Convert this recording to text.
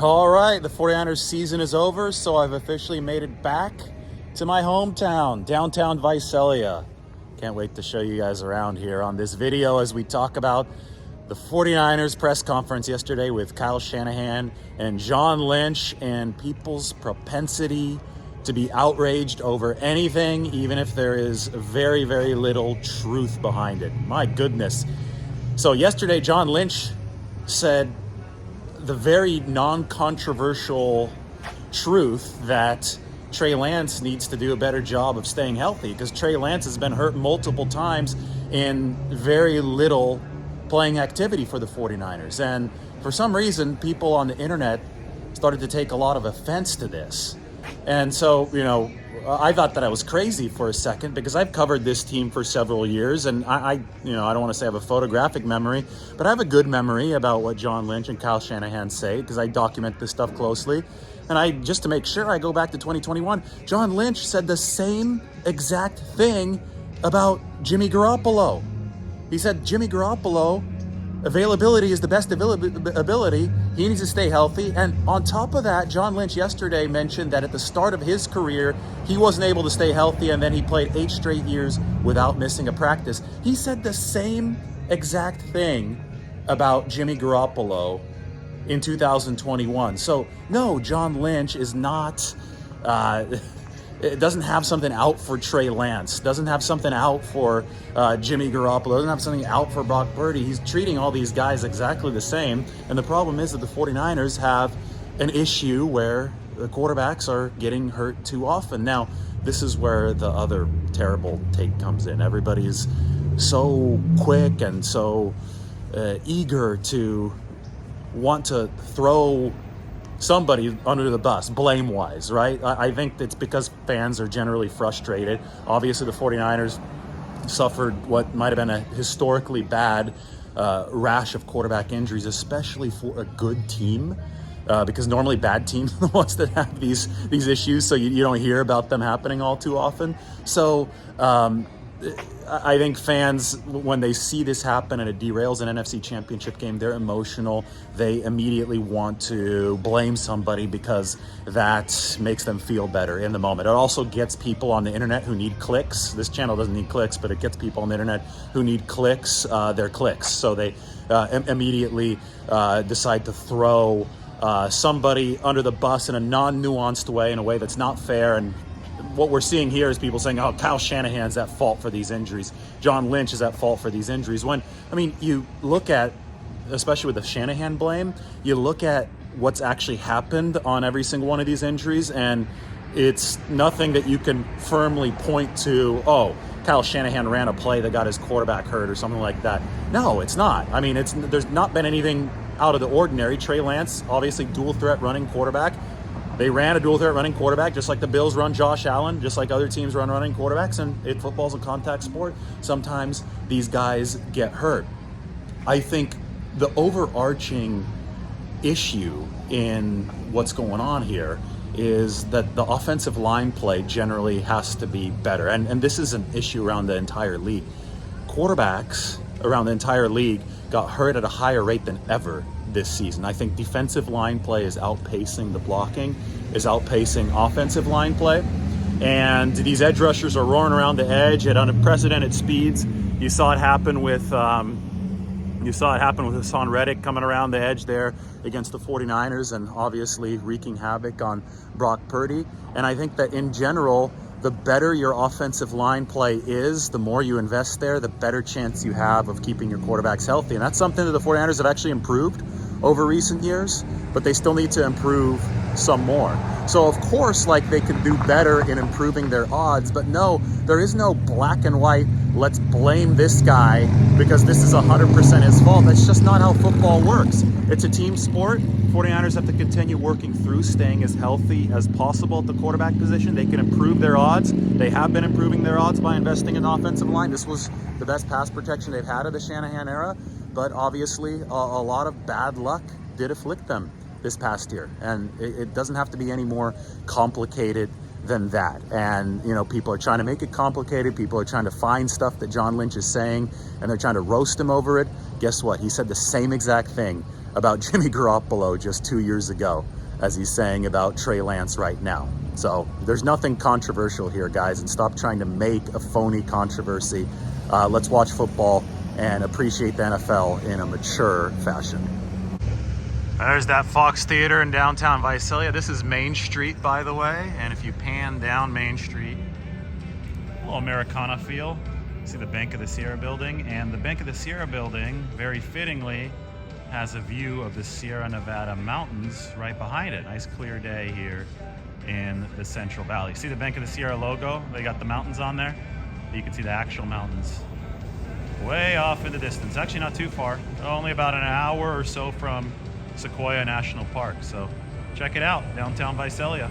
All right, the 49ers season is over, so I've officially made it back to my hometown, downtown Visalia. Can't wait to show you guys around here on this video as we talk about the 49ers press conference yesterday with Kyle Shanahan and John Lynch and people's propensity to be outraged over anything, even if there is very, very little truth behind it. My goodness. So yesterday, John Lynch said the very non-controversial truth that Trey Lance needs to do a better job of staying healthy because Trey Lance has been hurt multiple times in very little playing activity for the 49ers. And for some reason, people on the internet started to take a lot of offense to this. And so, I thought that I was crazy for a second because I've covered this team for several years, and I don't want to say I have a photographic memory, but I have a good memory about what John Lynch and Kyle Shanahan say because I document this stuff closely. And just to make sure, I go back to 2021. John Lynch said the same exact thing about Jimmy Garoppolo. He said Jimmy Garoppolo, availability is the best ability. He needs to stay healthy. And on top of that, John Lynch yesterday mentioned that at the start of his career, he wasn't able to stay healthy, and then he played 8 straight years without missing a practice. He said the same exact thing about Jimmy Garoppolo in 2021. So no, John Lynch is not... It doesn't have something out for Trey Lance, doesn't have something out for Jimmy Garoppolo, doesn't have something out for Brock Purdy. He's treating all these guys exactly the same. And the problem is that the 49ers have an issue where the quarterbacks are getting hurt too often. Now, this is where the other terrible take comes in. Everybody's so quick and so eager to want to throw somebody under the bus, blame-wise, right? I think it's because fans are generally frustrated. Obviously, the 49ers suffered what might have been a historically bad rash of quarterback injuries, especially for a good team, because normally bad teams are the ones that have these issues, so you don't hear about them happening all too often. So I think fans, when they see this happen and it derails an NFC Championship game, they're emotional. They immediately want to blame somebody because that makes them feel better in the moment. It also gets people on the internet who need clicks. This channel doesn't need clicks, but it gets people on the internet who need clicks, their clicks. So they immediately decide to throw somebody under the bus in a non-nuanced way, in a way that's not fair. And what we're seeing here is people saying, oh, Kyle Shanahan's at fault for these injuries. John Lynch is at fault for these injuries. When, you look at, especially with the Shanahan blame, you look at what's actually happened on every single one of these injuries, and it's nothing that you can firmly point to, oh, Kyle Shanahan ran a play that got his quarterback hurt or something like that. No, it's not. There's not been anything out of the ordinary. Trey Lance, obviously dual threat running quarterback. They ran a dual threat running quarterback, just like the Bills run Josh Allen, just like other teams run running quarterbacks. And football's a contact sport. Sometimes these guys get hurt. I think the overarching issue in what's going on here is that the offensive line play generally has to be better. And this is an issue around the entire league. Quarterbacks around the entire league got hurt at a higher rate than ever this season. I think defensive line play is outpacing the blocking, is outpacing offensive line play. And these edge rushers are roaring around the edge at unprecedented speeds. You saw it happen with Hassan Reddick coming around the edge there against the 49ers and obviously wreaking havoc on Brock Purdy. And I think that in general, the better your offensive line play is, the more you invest there, the better chance you have of keeping your quarterbacks healthy. And that's something that the 49ers have actually improved over recent years, but they still need to improve some more. So of course, they could do better in improving their odds, but no, there is no black and white, let's blame this guy because this is 100% his fault. That's just not how football works. It's a team sport. 49ers have to continue working through staying as healthy as possible at the quarterback position. They can improve their odds. They have been improving their odds by investing in the offensive line. This was the best pass protection they've had of the Shanahan era, but obviously a lot of bad luck did afflict them this past year. And it doesn't have to be any more complicated than that. And, people are trying to make it complicated. People are trying to find stuff that John Lynch is saying, and they're trying to roast him over it. Guess what? He said the same exact thing about Jimmy Garoppolo just 2 years ago as he's saying about Trey Lance right now. So there's nothing controversial here, guys, and stop trying to make a phony controversy. Let's watch football and appreciate the NFL in a mature fashion. There's that Fox Theater in downtown Visalia. This is Main Street, by the way, and if you pan down Main Street, a little Americana feel. See the Bank of the Sierra building, and the Bank of the Sierra building, very fittingly, has a view of the Sierra Nevada mountains right behind it. Nice clear day here in the Central Valley. See the Bank of the Sierra logo? They got the mountains on there. You can see the actual mountains way off in the distance. Actually not too far, only about an hour or so from Sequoia National Park. So check it out, downtown Visalia.